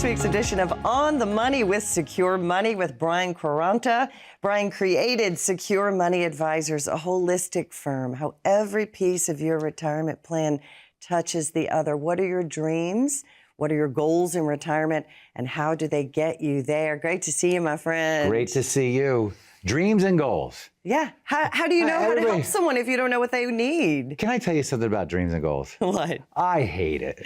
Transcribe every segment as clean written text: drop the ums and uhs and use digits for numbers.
week's edition of On the Money with Secure Money with Brian Quaranta. Brian created Secure Money Advisors, a holistic firm, how every piece of your retirement plan touches the other. What are your dreams? What are your goals in retirement? And how do they get you there? Great to see you, my friend. Great to see you. Dreams and goals. Yeah. How do you know how to help someone if you don't know what they need? Can I tell you something about dreams and goals? What? I hate it.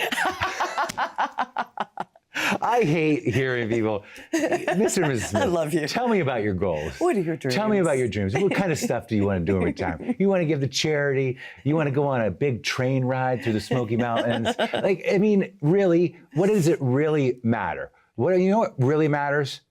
I hate hearing people, Mr. and Mrs. Smith, I love you. Tell me about your goals. What are your dreams? Tell me about your dreams. What kind of stuff do you want to do in retirement? You want to give to charity? You want to go on a big train ride through the Smoky Mountains? Like, I mean, really, what does it really matter? You know what really matters?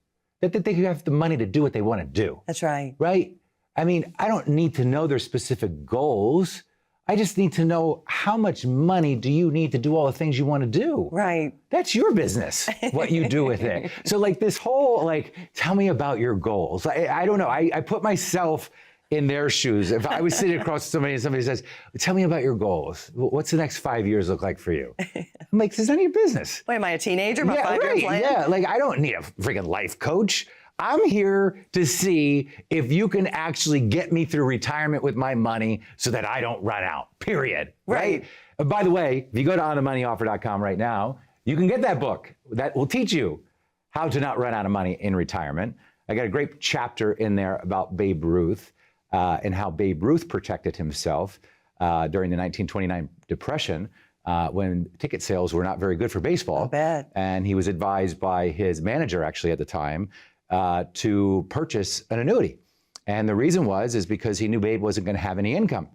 That they have the money to do what they want to do. That's right. Right? I mean, I don't need to know their specific goals. I just need to know how much money do you need to do all the things you want to do. Right. That's your business, what you do with it. So like this whole, like, tell me about your goals. I don't know. I put myself in their shoes. If I was sitting across somebody and somebody says, tell me about your goals. What's the next 5 years look like for you? I'm like, this is none of your business. Wait, am I a teenager? My 5-year plan? Yeah, like I don't need a freaking life coach. I'm here to see if you can actually get me through retirement with my money so that I don't run out, period. Right? By the way, if you go to onthemoneyoffer.com right now, you can get that book that will teach you how to not run out of money in retirement. I got a great chapter in there about Babe Ruth and how Babe Ruth protected himself during the 1929 Depression when ticket sales were not very good for baseball. Not bad. And he was advised by his manager actually at the time to purchase an annuity. And the reason is because he knew Babe wasn't going to have any income.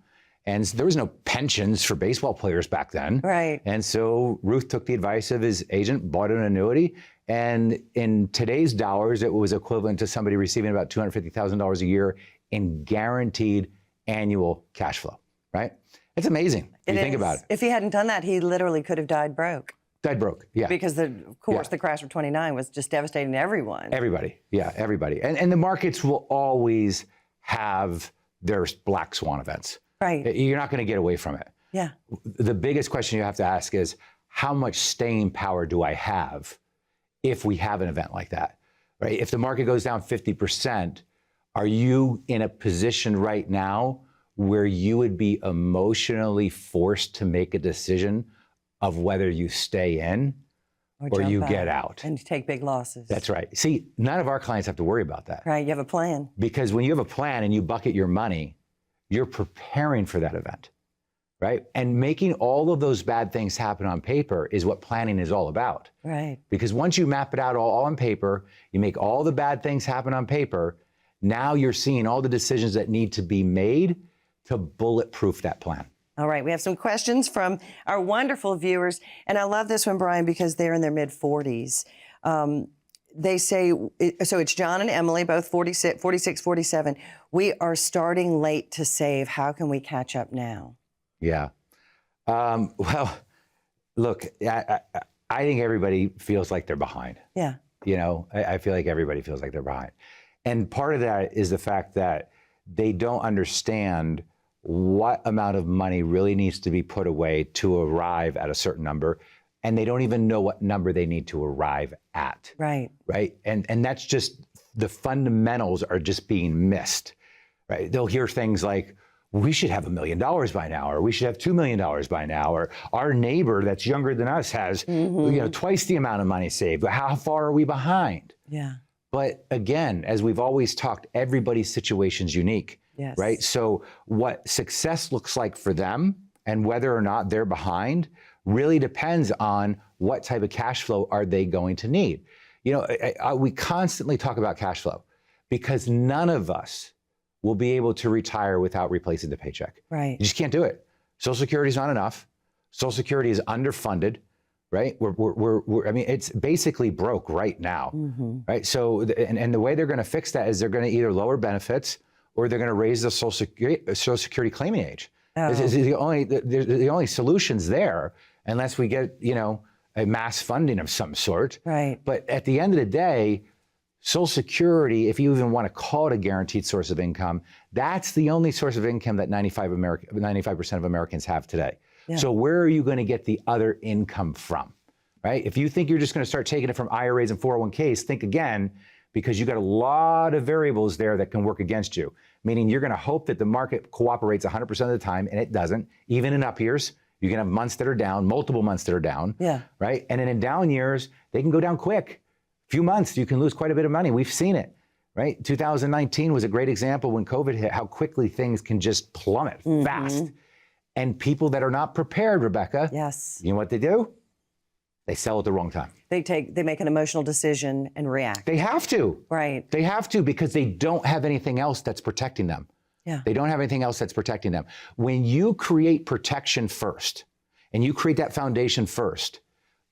And there was no pensions for baseball players back then. Right. And so Ruth took the advice of his agent, bought an annuity. And in today's dollars, it was equivalent to somebody receiving about $250,000 a year in guaranteed annual cash flow, right? It's amazing if you think about it. If he hadn't done that, he literally could have died broke. Died broke, yeah. Because, of course, the crash of 29 was just devastating to everyone. Everybody, yeah, everybody. And the markets will always have their black swan events. Right. You're not going to get away from it. Yeah. The biggest question you have to ask is, how much staying power do I have if we have an event like that, right? If the market goes down 50%, are you in a position right now where you would be emotionally forced to make a decision of whether you stay in or you get out? And you take big losses. That's right. See, none of our clients have to worry about that. Right, you have a plan. Because when you have a plan and you bucket your money, you're preparing for that event, right? And making all of those bad things happen on paper is what planning is all about. Right. Because once you map it out all on paper, you make all the bad things happen on paper, now you're seeing all the decisions that need to be made to bulletproof that plan. All right, we have some questions from our wonderful viewers. And I love this one, Brian, because they're in their mid-40s. They say, so it's John and Emily, both 46, 47. We are starting late to save. How can we catch up now? Yeah. Well, look, I think everybody feels like they're behind. Yeah. You know, I feel like everybody feels like they're behind. And part of that is the fact that they don't understand what amount of money really needs to be put away to arrive at a certain number. And they don't even know what number they need to arrive at. Right. Right. And that's just, the fundamentals are just being missed. Right. They'll hear things like, we should have $1 million by now, or we should have $2 million by now, or our neighbor that's younger than us has twice the amount of money saved. How far are we behind? Yeah. But again, as we've always talked, everybody's situation's unique. Yes. Right. So what success looks like for them and whether or not they're behind really depends on what type of cash flow are they going to need. You know, we constantly talk about cash flow because none of us will be able to retire without replacing the paycheck. Right. You just can't do it. Social Security is not enough. Social Security is underfunded, right? I mean, it's basically broke right now, right? So, and the way they're going to fix that is they're going to either lower benefits or they're going to raise the Social Security claiming age. Oh. This is the only solutions there, unless we get, you know, a mass funding of some sort. Right. But at the end of the day, Social Security, if you even want to call it a guaranteed source of income, that's the only source of income that 95% of Americans have today. Yeah. So where are you going to get the other income from? right? If you think you're just going to start taking it from IRAs and 401ks, think again, because you got a lot of variables there that can work against you. Meaning you're going to hope that the market cooperates 100% of the time, and it doesn't. Even in up years, you can have months that are down, multiple months that are down, right? And then in down years, they can go down quick. Few months, you can lose quite a bit of money. We've seen it, right? 2019 was a great example when COVID hit, how quickly things can just plummet fast. And people that are not prepared, Rebecca, you know what they do? They sell at the wrong time. They make an emotional decision and react. They have to. Right. They have to, because they don't have anything else that's protecting them. They don't have anything else that's protecting them. When you create protection first, and you create that foundation first,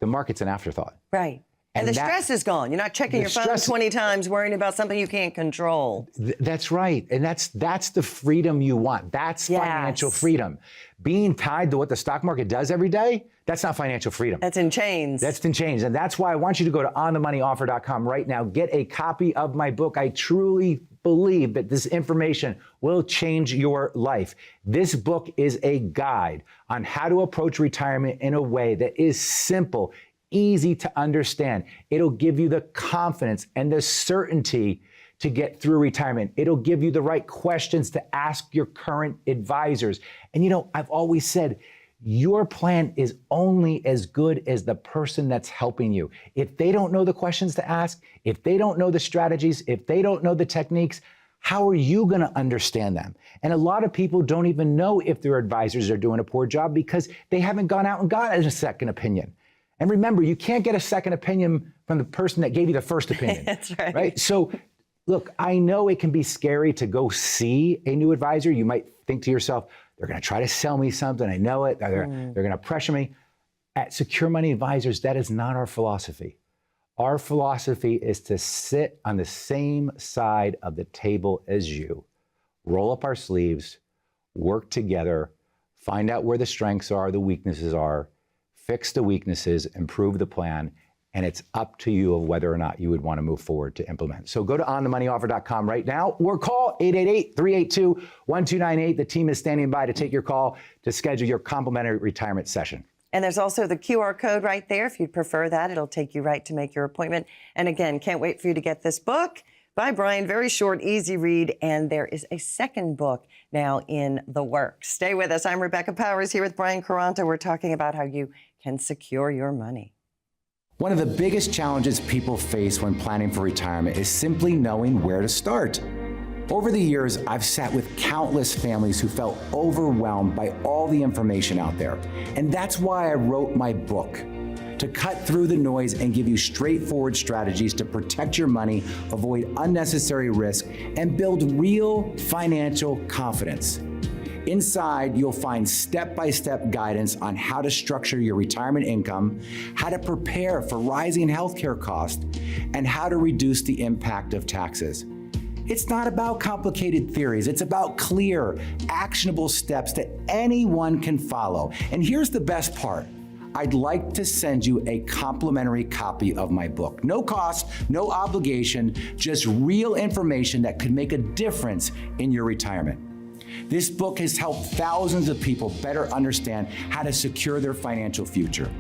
the market's an afterthought. Right. And the stress is gone. You're not checking your phone 20 times, worrying about something you can't control. That's right. And that's the freedom you want. That's financial freedom. Being tied to what the stock market does every day, that's not financial freedom. That's in chains. That's in chains. And that's why I want you to go to onthemoneyoffer.com right now. Get a copy of my book. I truly believe that this information will change your life. This book is a guide on how to approach retirement in a way that is simple, easy to understand. It'll give you the confidence and the certainty to get through retirement. It'll give you the right questions to ask your current advisors. And you know, I've always said, your plan is only as good as the person that's helping you. If they don't know the questions to ask, if they don't know the strategies, if they don't know the techniques, how are you going to understand them? And a lot of people don't even know if their advisors are doing a poor job because they haven't gone out and got a second opinion. And remember, you can't get a second opinion from the person that gave you the first opinion. That's right. Right? So, look, I know it can be scary to go see a new advisor. You might think to yourself, they're going to try to sell me something. I know it. They're going to pressure me. At Secure Money Advisors, that is not our philosophy. Our philosophy is to sit on the same side of the table as you, roll up our sleeves, work together, find out where the strengths are, the weaknesses are, fix the weaknesses, improve the plan, and it's up to you of whether or not you would want to move forward to implement. So go to onthemoneyoffer.com right now or call 888-382-1298. The team is standing by to take your call to schedule your complimentary retirement session. And there's also the QR code right there. If you'd prefer that, it'll take you right to make your appointment. And again, can't wait for you to get this book by Brian. Very short, easy read. And there is a second book now in the works. Stay with us. I'm Rebecca Powers here with Brian Quaranta. We're talking about how you can secure your money. One of the biggest challenges people face when planning for retirement is simply knowing where to start. Over the years, I've sat with countless families who felt overwhelmed by all the information out there. And that's why I wrote my book, to cut through the noise and give you straightforward strategies to protect your money, avoid unnecessary risk, and build real financial confidence. Inside, you'll find step-by-step guidance on how to structure your retirement income, how to prepare for rising healthcare costs, and how to reduce the impact of taxes. It's not about complicated theories. It's about clear, actionable steps that anyone can follow. And here's the best part. I'd like to send you a complimentary copy of my book. No cost, no obligation, just real information that could make a difference in your retirement. This book has helped thousands of people better understand how to secure their financial future.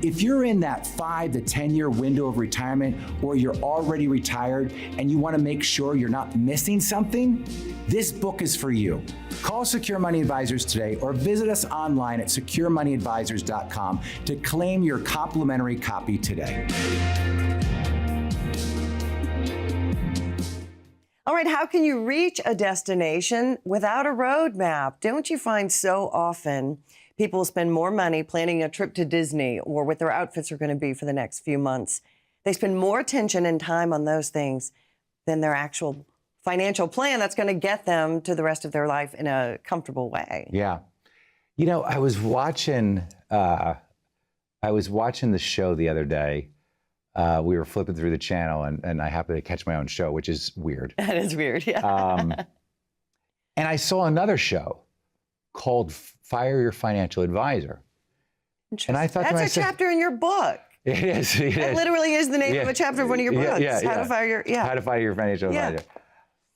If you're in that 5 to 10 year window of retirement, or you're already retired and you want to make sure you're not missing something, this book is for you. Call Secure Money Advisors today or visit us online at securemoneyadvisors.com to claim your complimentary copy today. All right, how can you reach a destination without a roadmap? Don't you find so often people spend more money planning a trip to Disney or what their outfits are going to be for the next few months? They spend more attention and time on those things than their actual financial plan that's going to get them to the rest of their life in a comfortable way. Yeah. You know, I was watching the show the other day. We were flipping through the channel and I happened to catch my own show, which is weird. That is weird, yeah. And I saw another show called Fire Your Financial Advisor. And I thought to myself, that's a chapter in your book. It is. It literally is the name of a chapter of one of your books. How to fire your financial advisor.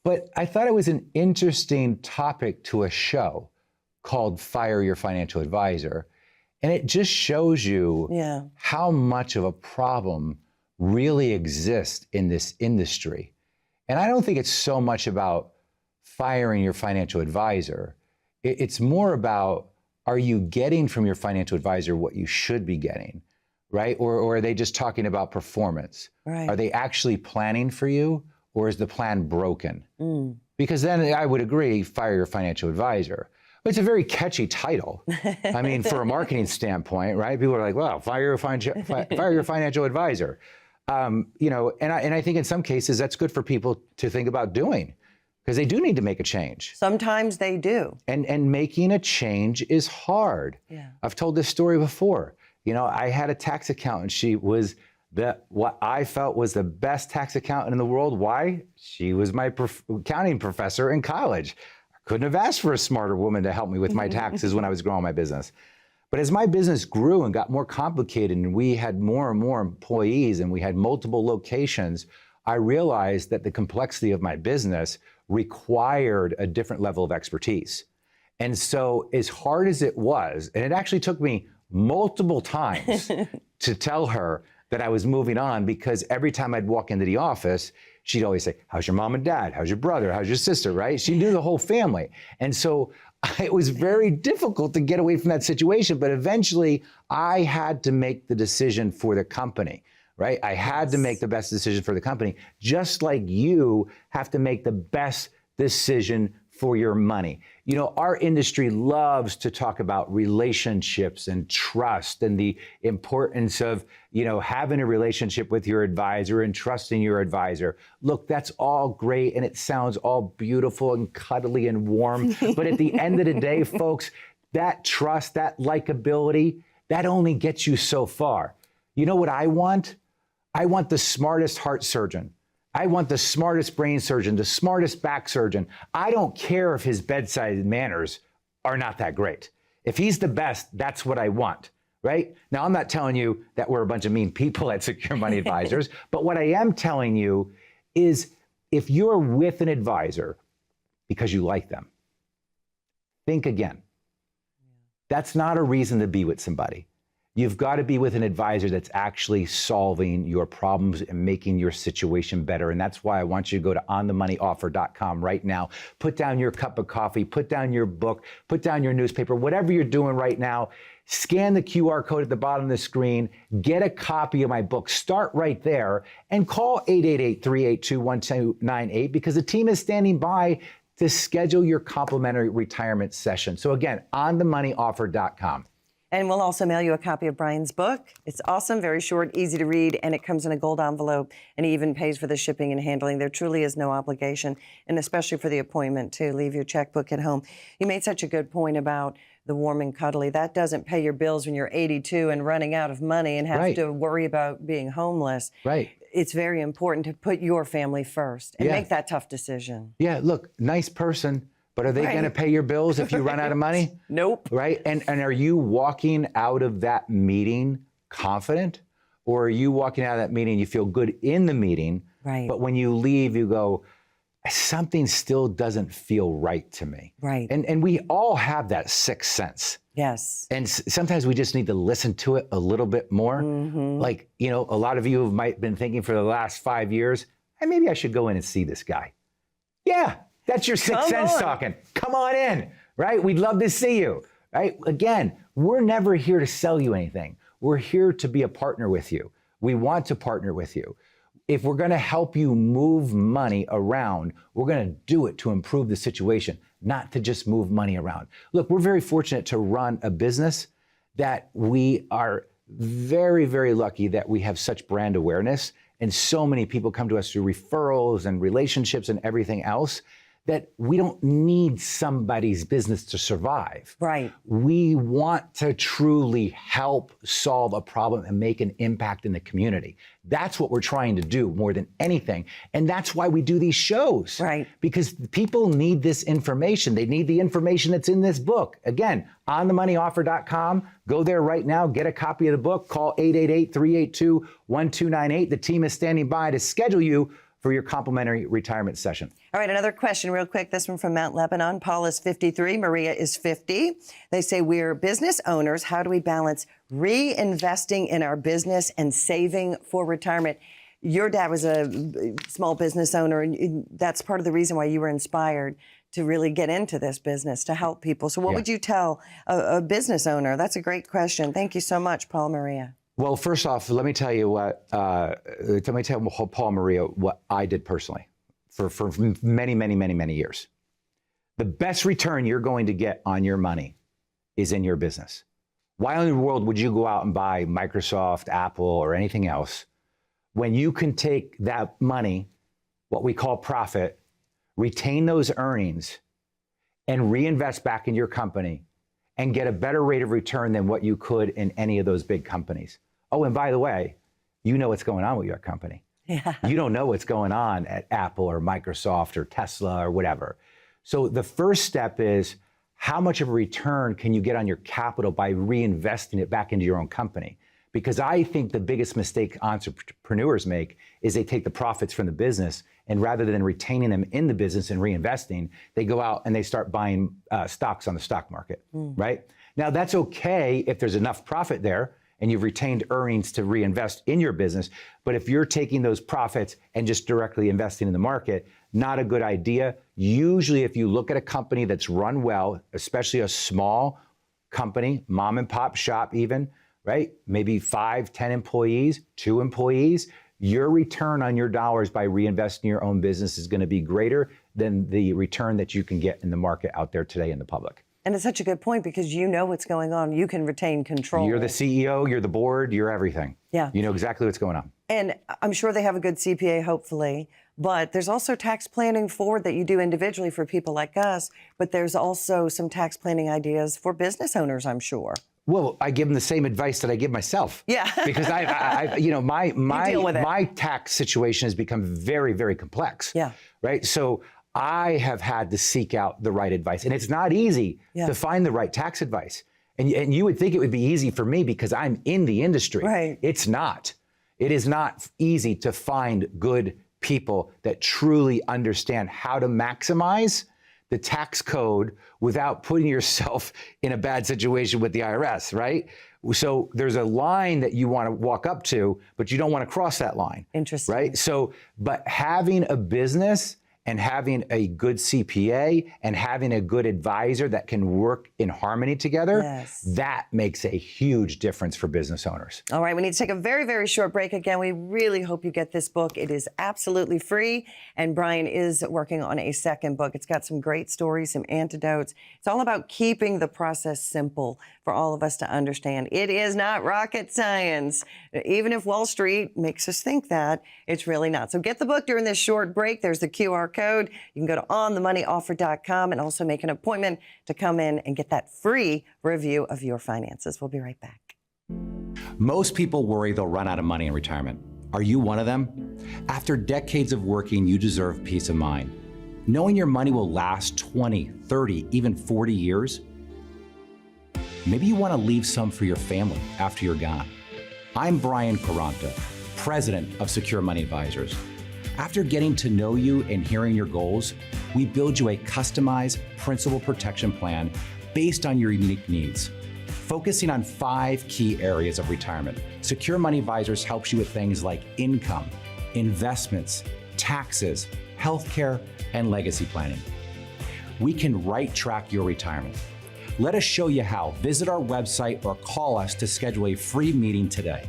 But I thought it was an interesting topic to a show called Fire Your Financial Advisor. And it just shows you Yeah. how much of a problem really exists in this industry. And I don't think it's so much about firing your financial advisor. It's more about, are you getting from your financial advisor what you should be getting, right? Or are they just talking about performance? Right. Are they actually planning for you, or is the plan broken? Because then I would agree, fire your financial advisor. It's a very catchy title. I mean, for a marketing standpoint, right? People are like, well, fire your financial advisor. You know, and I think in some cases that's good for people to think about doing, because they do need to make a change. Sometimes they do. And making a change is hard. Yeah. I've told this story before. You know, I had a tax accountant. She was what I felt was the best tax accountant in the world. Why? She was my accounting professor in college. I couldn't have asked for a smarter woman to help me with my taxes when I was growing my business. But as my business grew and got more complicated and we had more and more employees and we had multiple locations, I realized that the complexity of my business required a different level of expertise. And so as hard as it was, and it actually took me multiple times to tell her that I was moving on, because every time I'd walk into the office, she'd always say, how's your mom and dad? How's your brother? How's your sister, right? She knew the whole family. And so it was very difficult to get away from that situation, but eventually I had to make the decision for the company, right? I had to make the best decision for the company, just like you have to make the best decision for your money. You know, our industry loves to talk about relationships and trust and the importance of, you know, having a relationship with your advisor and trusting your advisor. Look, that's all great and it sounds all beautiful and cuddly and warm. But at the end of the day, folks, that trust, that likability, that only gets you so far. You know what I want? I want the smartest heart surgeon. I want the smartest brain surgeon, the smartest back surgeon. I don't care if his bedside manners are not that great. If he's the best, that's what I want, right? Now, I'm not telling you that we're a bunch of mean people at Secure Money Advisors, but what I am telling you is if you're with an advisor because you like them, think again. That's not a reason to be with somebody. You've got to be with an advisor that's actually solving your problems and making your situation better. And that's why I want you to go to onthemoneyoffer.com right now. Put down your cup of coffee, put down your book, put down your newspaper, whatever you're doing right now. Scan the QR code at the bottom of the screen, get a copy of my book, start right there, and call 888-382-1298 because the team is standing by to schedule your complimentary retirement session. So again, onthemoneyoffer.com. And we'll also mail you a copy of Brian's book. It's awesome, very short, easy to read, and it comes in a gold envelope, and he even pays for the shipping and handling. There truly is no obligation, and especially for the appointment, to leave your checkbook at home. You made such a good point about the warm and cuddly. That doesn't pay your bills when you're 82 and running out of money and have to worry about being homeless. Right. It's very important to put your family first and make that tough decision. Yeah, look, nice person. But are they going to pay your bills if you run out of money? Nope. Right? And are you walking out of that meeting confident? Or are you walking out of that meeting, you feel good in the meeting, but when you leave, you go, something still doesn't feel right to me. Right. And we all have that sixth sense. Yes. And sometimes we just need to listen to it a little bit more. Like, you know, a lot of you might have been thinking for the last 5 years, hey, maybe I should go in and see this guy. Yeah. That's your sixth sense talking. Come on in, right? We'd love to see you, right? Again, we're never here to sell you anything. We're here to be a partner with you. We want to partner with you. If we're going to help you move money around, we're going to do it to improve the situation, not to just move money around. Look, we're very fortunate to run a business that we are very, very lucky that we have such brand awareness, and so many people come to us through referrals and relationships and everything else, that we don't need somebody's business to survive. Right. We want to truly help solve a problem and make an impact in the community. That's what we're trying to do more than anything. And that's why we do these shows. Right. Because people need this information. They need the information that's in this book. Again, onthemoneyoffer.com. Go there right now. Get a copy of the book. Call 888-382-1298. The team is standing by to schedule you for your complimentary retirement session. All right, another question real quick. This one from Mount Lebanon. Paul is 53. Maria is 50. They say, we're business owners. How do we balance reinvesting in our business and saving for retirement? Your dad was a small business owner, and that's part of the reason why you were inspired to really get into this business, to help people. So what would you tell a business owner? That's a great question. Thank you so much, Paul Maria. Well, first off, let me tell you what, Paul Maria, what I did personally for many, many, many, many years. The best return you're going to get on your money is in your business. Why in the world would you go out and buy Microsoft, Apple, or anything else when you can take that money, what we call profit, retain those earnings, and reinvest back in your company and get a better rate of return than what you could in any of those big companies? Oh, and by the way, you know what's going on with your company. Yeah. You don't know what's going on at Apple or Microsoft or Tesla or whatever. So the first step is, how much of a return can you get on your capital by reinvesting it back into your own company? Because I think the biggest mistake entrepreneurs make is they take the profits from the business, and rather than retaining them in the business and reinvesting, they go out and they start buying stocks on the stock market, right? Now, that's okay if there's enough profit there and you've retained earnings to reinvest in your business. But if you're taking those profits and just directly investing in the market, not a good idea. Usually, if you look at a company that's run well, especially a small company, mom and pop shop even, right? Maybe 5, 10 employees, 2 employees, your return on your dollars by reinvesting in your own business is going to be greater than the return that you can get in the market out there today in the public. And it's such a good point, because you know what's going on. You can retain control. You're the CEO, you're the board, you're everything. Yeah. You know exactly what's going on. And I'm sure they have a good CPA, hopefully. But there's also tax planning forward that you do individually for people like us. But there's also some tax planning ideas for business owners, I'm sure. Well, I give them the same advice that I give myself. Yeah. Because my tax situation has become very, very complex. Yeah. Right. So I have had to seek out the right advice, and it's not easy to find the right tax advice. And you would think it would be easy for me because I'm in the industry. Right. It's not. It is not easy to find good people that truly understand how to maximize the tax code without putting yourself in a bad situation with the IRS, right? So there's a line that you want to walk up to, but you don't want to cross that line. Interesting. Right? So, but having a business and having a good CPA and having a good advisor that can work in harmony together, that makes a huge difference for business owners. All right, we need to take a very, very short break. Again, we really hope you get this book. It is absolutely free, and Brian is working on a second book. It's got some great stories, some antidotes. It's all about keeping the process simple for all of us to understand. It is not rocket science. Even if Wall Street makes us think that, it's really not. So get the book during this short break. There's the QR code. You can go to onthemoneyoffer.com and also make an appointment to come in and get that free review of your finances. We'll be right back. Most people worry they'll run out of money in retirement. Are you one of them? After decades of working, you deserve peace of mind. Knowing your money will last 20, 30, even 40 years. Maybe you want to leave some for your family after you're gone. I'm Brian Quaranta, president of Secure Money Advisors. After getting to know you and hearing your goals, we build you a customized principal protection plan based on your unique needs. Focusing on 5 key areas of retirement, Secure Money Advisors helps you with things like income, investments, taxes, healthcare, and legacy planning. We can right-track your retirement. Let us show you how. Visit our website or call us to schedule a free meeting today.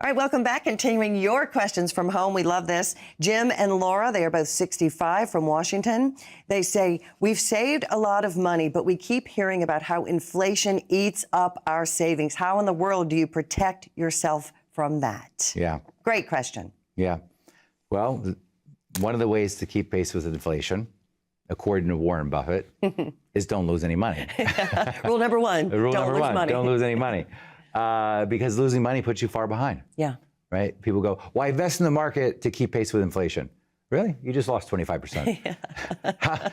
All right, welcome back. Continuing your questions from home. We love this. Jim and Laura, they are both 65 from Washington. They say, we've saved a lot of money, but we keep hearing about how inflation eats up our savings. How in the world do you protect yourself from that? Yeah. Great question. Yeah. Well, one of the ways to keep pace with inflation, according to Warren Buffett, is don't lose any money. Rule number one, Rule don't number lose one, money. don't lose any money. Because losing money puts you far behind. Yeah. Right? People go, well, I invest in the market to keep pace with inflation. Really? You just lost 25%. Yeah.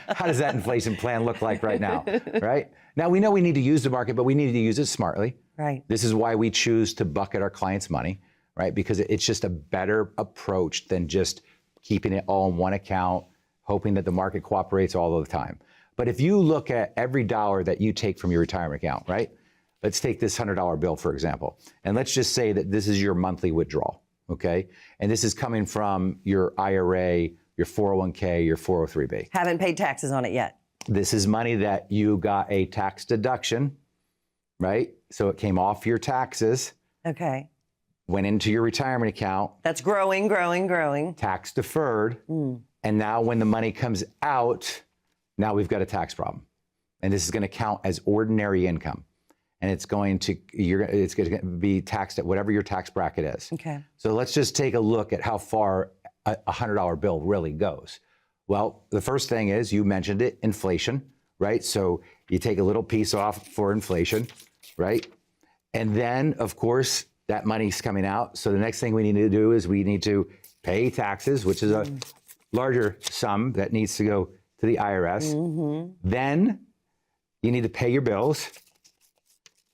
How does that inflation plan look like right now? Right? Now, we know we need to use the market, but we need to use it smartly. Right. This is why we choose to bucket our clients' money. right? Because it's just a better approach than just keeping it all in one account, hoping that the market cooperates all of the time. But if you look at every dollar that you take from your retirement account, right? Let's take this $100 bill, for example. And let's just say that this is your monthly withdrawal, okay? And this is coming from your IRA, your 401k, your 403b. Haven't paid taxes on it yet. This is money that you got a tax deduction, right? So it came off your taxes, Okay. went into your retirement account, That's growing, growing, growing. tax deferred. And now when the money comes out, now we've got a tax problem. And this is going to count as ordinary income. And it's going to be taxed at whatever your tax bracket is. Okay. So let's just take a look at how far a $100 bill really goes. Well, the first thing is, you mentioned it, inflation, right? So you take a little piece off for inflation, right? And then, of course, that money's coming out. So the next thing we need to do is we need to pay taxes, which is a larger sum that needs to go to the IRS. Then you need to pay your bills,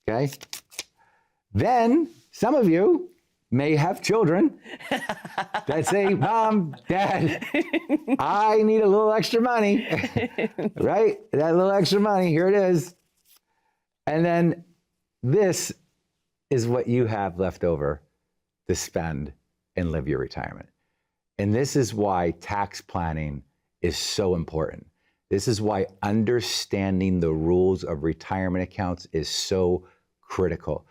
okay? Then some of you may have children that say, Mom, Dad, I need a little extra money, right? That little extra money, here it is. And then this is what you have left over to spend and live your retirement. And this is why tax planning is so important. This is why understanding the rules of retirement accounts is so critical.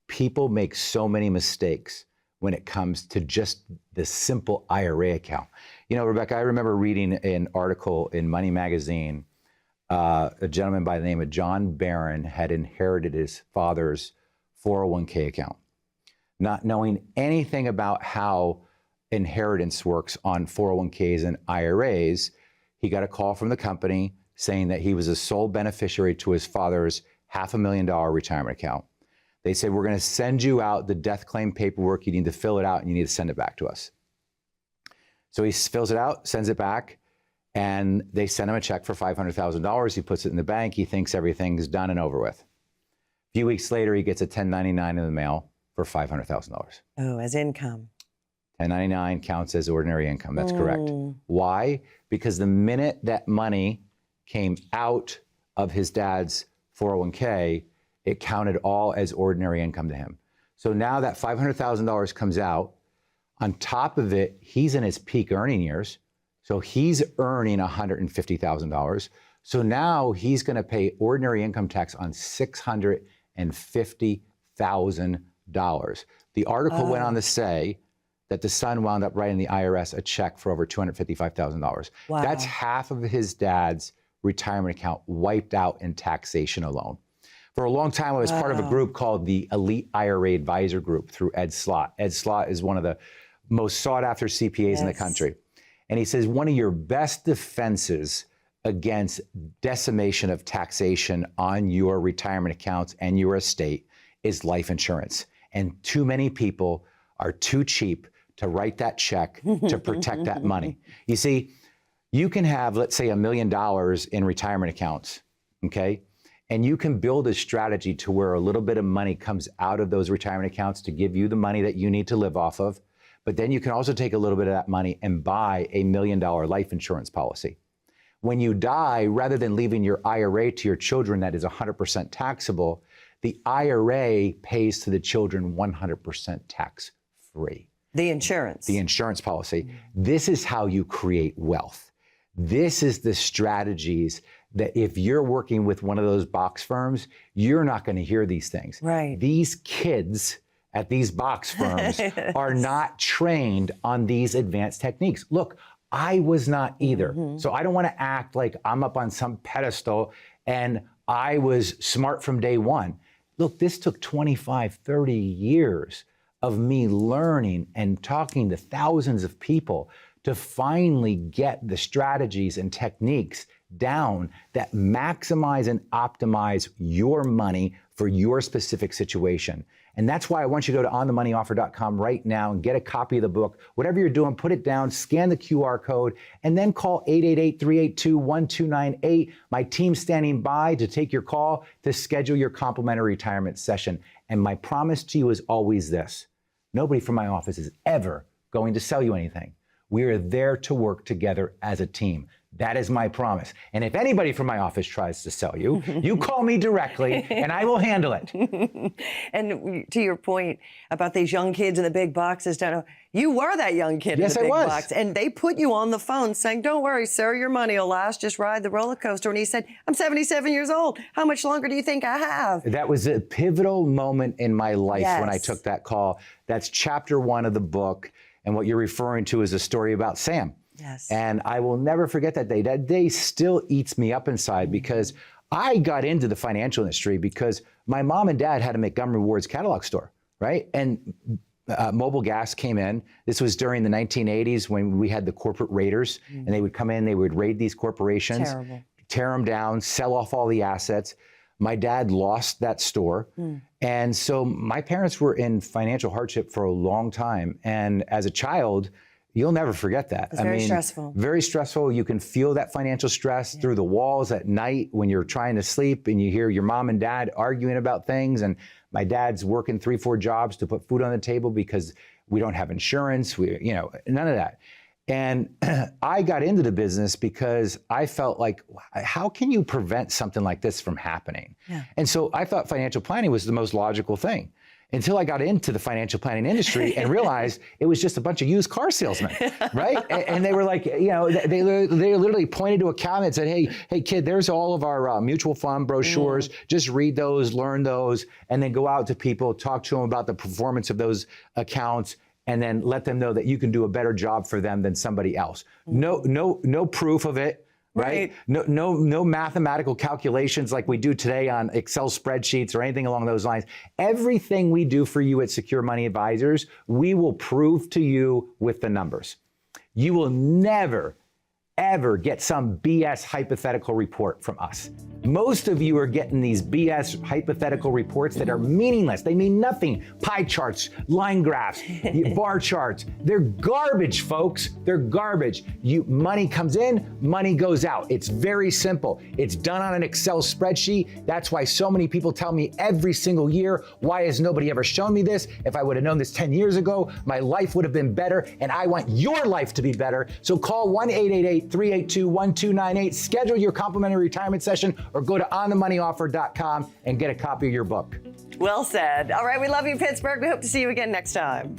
People make so many mistakes when it comes to just the simple IRA account. You know, Rebecca, I remember reading an article in Money Magazine. A gentleman by the name of John Barron had inherited his father's 401k account. Not knowing anything about how inheritance works on 401ks and IRAs, he got a call from the company saying that he was a sole beneficiary to his father's $500,000 retirement account. They said, we're going to send you out the death claim paperwork. You need to fill it out and you need to send it back to us. So he fills it out, sends it back, and they send him a check for $500,000. He puts it in the bank. He thinks everything's done and over with. A few weeks later, he gets a 1099 in the mail for $500,000. Oh, as income. 1099 counts as ordinary income. That's correct. Why? Because the minute that money came out of his dad's 401k, it counted all as ordinary income to him. So now that $500,000 comes out, on top of it, he's in his peak earning years. So he's earning $150,000. So now he's going to pay ordinary income tax on $650,000. The article went on to say that the son wound up writing the IRS a check for over $255,000. Wow. That's half of his dad's retirement account wiped out in taxation alone. For a long time, I was part of a group called the Elite IRA Advisor Group through Ed Slott. Ed Slott is one of the most sought after CPAs in the country. And he says, one of your best defenses against decimation of taxation on your retirement accounts and your estate is life insurance. And too many people are too cheap to write that check to protect that money. You see, you can have, let's say, $1 million in retirement accounts, okay? And you can build a strategy to where a little bit of money comes out of those retirement accounts to give you the money that you need to live off of. But then you can also take a little bit of that money and buy a $1 million life insurance policy. When you die, rather than leaving your IRA to your children that is 100% taxable, the IRA pays to the children 100% tax-free. The insurance. The insurance policy. This is how you create wealth. This is the strategies that if you're working with one of those box firms, you're not going to hear these things. Right. These kids at these box firms are not trained on these advanced techniques. Look, I was not either. So I don't want to act like I'm up on some pedestal and I was smart from day one. Look, this took 25, 30 years of me learning and talking to thousands of people to finally get the strategies and techniques down that maximize and optimize your money for your specific situation. And that's why I want you to go to onthemoneyoffer.com right now and get a copy of the book. Whatever you're doing, put it down, scan the QR code, and then call 888-382-1298. My team's standing by to take your call to schedule your complimentary retirement session. And my promise to you is always this: Nobody from my office is ever going to sell you anything. We are there to work together as a team. That is my promise. And if anybody from my office tries to sell you, you call me directly and I will handle it. And to your point about these young kids in the big boxes, don't know, you were that young kid Yes, in the I big was. box. And they put you on the phone saying, don't worry, sir, your money will last. Just ride the roller coaster. And he said, I'm 77 years old. How much longer do you think I have? That was a pivotal moment in my life when I Yes. took that call. That's chapter 1 of the book. And what you're referring to is a story about Sam. Yes. And I will never forget that day. That day still eats me up inside because I got into the financial industry because my mom and dad had a Montgomery Ward's catalog store, right? And mobile gas came in. This was during the 1980s when we had the corporate raiders, and they would come in, they would raid these corporations, Terrible. tear them down, sell off all the assets. My dad lost that store. And so my parents were in financial hardship for a long time. And as a child, you'll never forget that. It's very stressful. Very stressful. You can feel that financial stress through the walls at night when you're trying to sleep and you hear your mom and dad arguing about things. And my dad's working 3-4 jobs to put food on the table because we don't have insurance. None of that. And I got into the business because I felt like, how can you prevent something like this from happening? Yeah. And so I thought financial planning was the most logical thing. Until I got into the financial planning industry and realized it was just a bunch of used car salesmen, right? And they were like, they literally pointed to a cabinet and said, hey kid, there's all of our mutual fund brochures. Just read those, learn those, and then go out to people, talk to them about the performance of those accounts, and then let them know that you can do a better job for them than somebody else. No proof of it. Right? No mathematical calculations like we do today on Excel spreadsheets or anything along those lines. Everything we do for you at Secure Money Advisors, we will prove to you with the numbers. You will never, ever get some BS hypothetical report from us. Most of you are getting these BS hypothetical reports that are meaningless. They mean nothing. Pie charts, line graphs, bar charts. They're garbage, folks. They're garbage. Money comes in, money goes out. It's very simple. It's done on an Excel spreadsheet. That's why so many people tell me every single year, why has nobody ever shown me this? If I would have known this 10 years ago, my life would have been better, and I want your life to be better. So call 1-888-382-1298, schedule your complimentary retirement session, or go to onthemoneyoffer.com and get a copy of your book. Well said. All right, we love you, Pittsburgh. We hope to see you again next time.